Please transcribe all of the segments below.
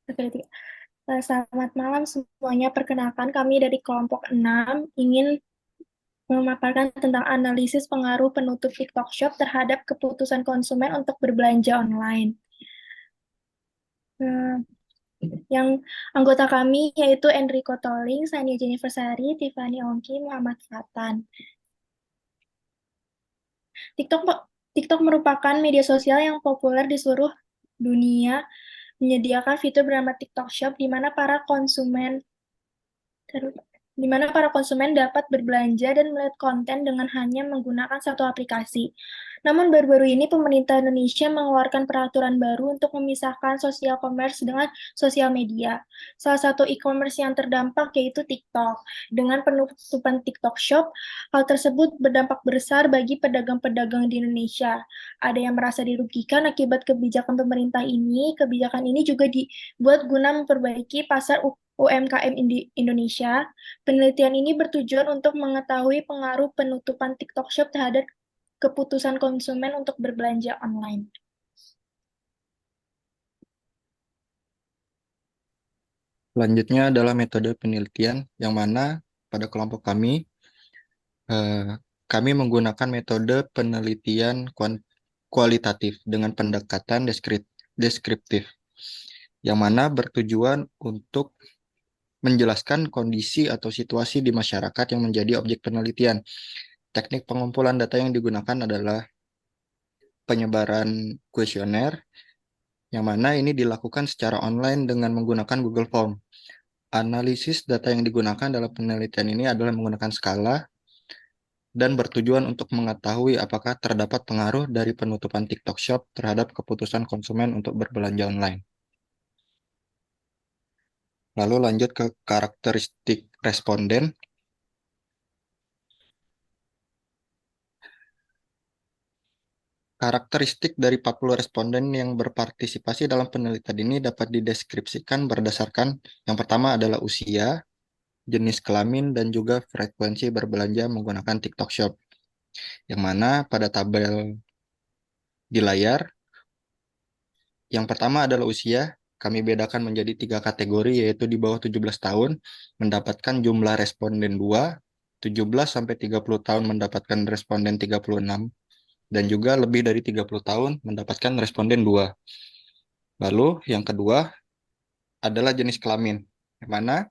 Oke, selamat malam semuanya. Perkenalkan, kami dari kelompok 6 ingin memaparkan tentang analisis pengaruh penutup TikTok Shop terhadap keputusan konsumen untuk berbelanja online. Nah, yang anggota kami yaitu Enrico Toling, Sania Jennifer Sari, Tiffany Ongki, Muhammad Fatan. TikTok, TikTok merupakan media sosial yang populer di seluruh dunia, menyediakan fitur bernama TikTok Shop di mana para konsumen dapat berbelanja dan melihat konten dengan hanya menggunakan satu aplikasi. Namun baru-baru ini pemerintah Indonesia mengeluarkan peraturan baru untuk memisahkan sosial commerce dengan sosial media. Salah satu e-commerce yang terdampak yaitu TikTok. Dengan penutupan TikTok Shop, hal tersebut berdampak besar bagi pedagang-pedagang di Indonesia. Ada yang merasa dirugikan akibat kebijakan pemerintah ini. Kebijakan ini juga dibuat guna memperbaiki pasar UMKM Indonesia. Penelitian ini bertujuan untuk mengetahui pengaruh penutupan TikTok Shop terhadap keputusan konsumen untuk berbelanja online. Selanjutnya adalah metode penelitian yang mana pada kelompok eh, kami menggunakan metode penelitian kualitatif dengan pendekatan deskriptif, yang mana bertujuan untuk menjelaskan kondisi atau situasi di masyarakat yang menjadi objek penelitian. Teknik pengumpulan data yang digunakan adalah penyebaran kuesioner, yang mana ini dilakukan secara online dengan menggunakan Google Form. Analisis data yang digunakan dalam penelitian ini adalah menggunakan skala dan bertujuan untuk mengetahui apakah terdapat pengaruh dari penutupan TikTok Shop terhadap keputusan konsumen untuk berbelanja online. Lalu lanjut ke karakteristik responden. Karakteristik dari 40 responden yang berpartisipasi dalam penelitian ini dapat dideskripsikan berdasarkan yang pertama adalah usia, jenis kelamin, dan juga frekuensi berbelanja menggunakan TikTok Shop. Yang mana pada tabel di layar, yang pertama adalah usia. Kami bedakan menjadi 3 kategori, yaitu di bawah 17 tahun mendapatkan jumlah responden 2, 17 sampai 30 tahun mendapatkan responden 36, dan juga lebih dari 30 tahun mendapatkan responden 2. Lalu yang kedua adalah jenis kelamin, yang mana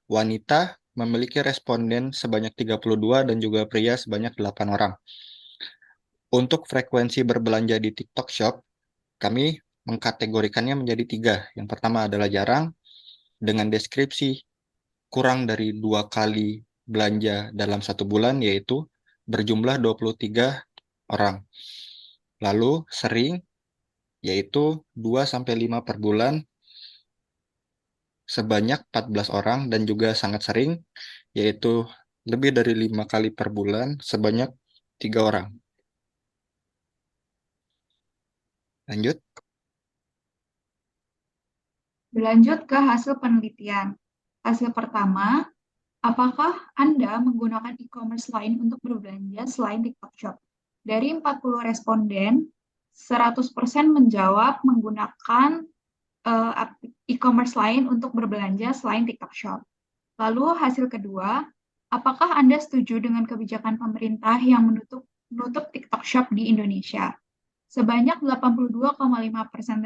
wanita memiliki responden sebanyak 32 dan juga pria sebanyak 8 orang. Untuk frekuensi berbelanja di TikTok Shop, kami mengkategorikannya menjadi 3. Yang pertama adalah jarang, dengan deskripsi kurang dari 2 kali belanja dalam 1 bulan, yaitu berjumlah 23 orang. Lalu sering, yaitu 2-5 per bulan, sebanyak 14 orang, dan juga sangat sering, yaitu lebih dari 5 kali per bulan, sebanyak 3 orang. Lanjut. Berlanjut ke hasil penelitian. Hasil pertama, apakah Anda menggunakan e-commerce lain untuk berbelanja selain TikTok Shop? Dari 40 responden, 100% menjawab menggunakan e-commerce lain untuk berbelanja selain TikTok Shop. Lalu hasil kedua, apakah Anda setuju dengan kebijakan pemerintah yang menutup TikTok Shop di Indonesia? Sebanyak 82,5%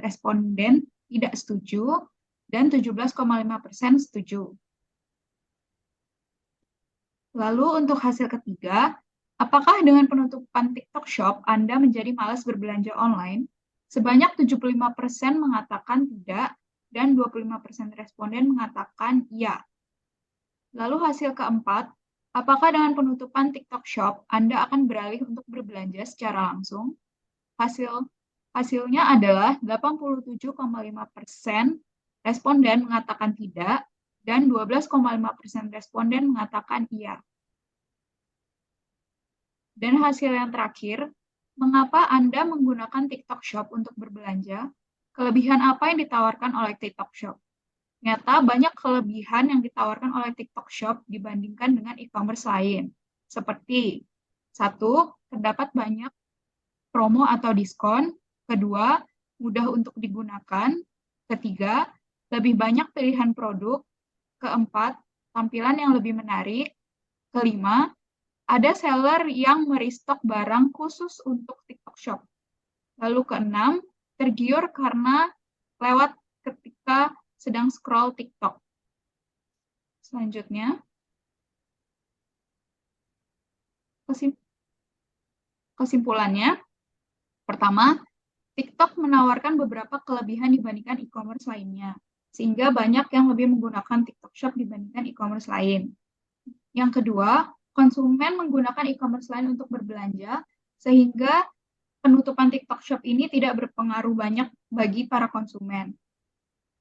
responden tidak setuju dan 17,5% setuju. Lalu untuk hasil ketiga, apakah dengan penutupan TikTok Shop Anda menjadi malas berbelanja online? Sebanyak 75% mengatakan tidak dan 25% responden mengatakan iya. Lalu hasil keempat, apakah dengan penutupan TikTok Shop Anda akan beralih untuk berbelanja secara langsung? Hasilnya adalah 87,5% responden mengatakan tidak dan 12,5% responden mengatakan iya. Dan hasil yang terakhir, mengapa Anda menggunakan TikTok Shop untuk berbelanja? Kelebihan apa yang ditawarkan oleh TikTok Shop? Ternyata banyak kelebihan yang ditawarkan oleh TikTok Shop dibandingkan dengan e-commerce lain. Seperti, 1, terdapat banyak promo atau diskon. Kedua, mudah untuk digunakan. Ketiga, lebih banyak pilihan produk. Keempat, tampilan yang lebih menarik. Kelima, ada seller yang merestock barang khusus untuk TikTok Shop. Lalu keenam, tergiur karena lewat ketika sedang scroll TikTok. Selanjutnya, kesimpulannya, pertama, TikTok menawarkan beberapa kelebihan dibandingkan e-commerce lainnya, sehingga banyak yang lebih menggunakan TikTok Shop dibandingkan e-commerce lain. Yang kedua, konsumen menggunakan e-commerce lain untuk berbelanja, sehingga penutupan TikTok Shop ini tidak berpengaruh banyak bagi para konsumen.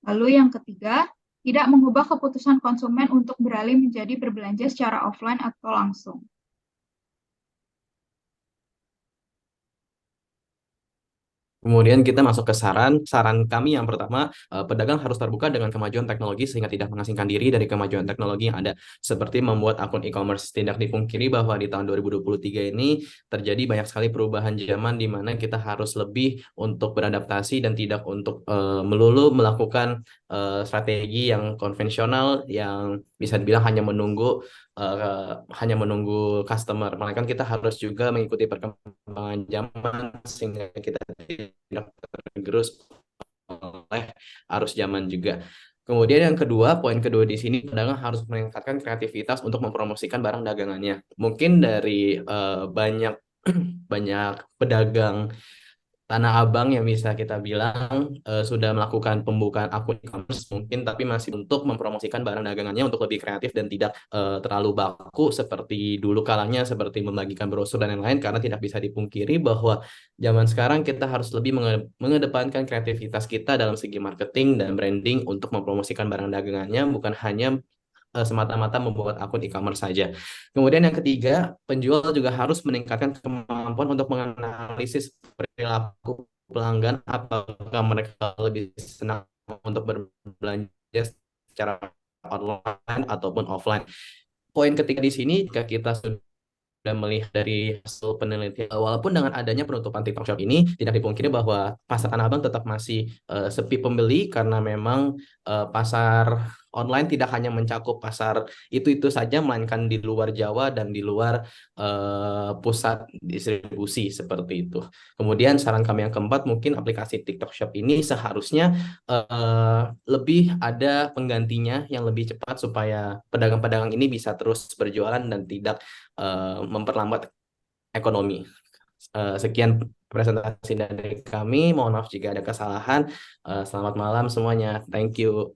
Lalu yang ketiga, tidak mengubah keputusan konsumen untuk beralih menjadi berbelanja secara offline atau langsung. Kemudian kita masuk ke saran kami yang pertama, pedagang harus terbuka dengan kemajuan teknologi sehingga tidak mengasingkan diri dari kemajuan teknologi yang ada, seperti membuat akun e-commerce. Tidak dipungkiri bahwa di tahun 2023 ini terjadi banyak sekali perubahan zaman di mana kita harus lebih untuk beradaptasi dan tidak untuk melulu melakukan strategi yang konvensional yang bisa dibilang hanya menunggu customer, melainkan kita harus juga mengikuti perkembangan zaman sehingga kita tidak tergerus oleh arus zaman juga. Kemudian yang kedua, poin kedua di sini, pedagang harus meningkatkan kreativitas untuk mempromosikan barang dagangannya. Mungkin dari banyak banyak pedagang Tanah Abang yang bisa kita bilang sudah melakukan pembukaan akun e-commerce mungkin, tapi masih untuk mempromosikan barang dagangannya untuk lebih kreatif dan tidak terlalu baku seperti dulu kalanya, seperti membagikan brosur dan lain-lain, karena tidak bisa dipungkiri bahwa zaman sekarang kita harus lebih mengedepankan kreativitas kita dalam segi marketing dan branding untuk mempromosikan barang dagangannya, bukan hanya semata-mata membuat akun e-commerce saja. Kemudian yang ketiga, penjual juga harus meningkatkan kemampuan untuk menganalisis perilaku pelanggan, apakah mereka lebih senang untuk berbelanja secara online ataupun offline. Poin ketiga di sini, jika kita sudah melihat dari hasil penelitian, walaupun dengan adanya penutupan TikTok Shop ini, tidak dipungkiri bahwa pasar Tanah Abang tetap masih sepi pembeli, karena memang pasar online tidak hanya mencakup pasar itu saja, melainkan di luar Jawa dan di luar pusat distribusi seperti itu. Kemudian saran kami yang keempat, mungkin aplikasi TikTok Shop ini seharusnya lebih ada penggantinya yang lebih cepat supaya pedagang-pedagang ini bisa terus berjualan dan tidak memperlambat ekonomi. Sekian presentasi dari kami. Mohon maaf jika ada kesalahan. Selamat malam semuanya. Thank you.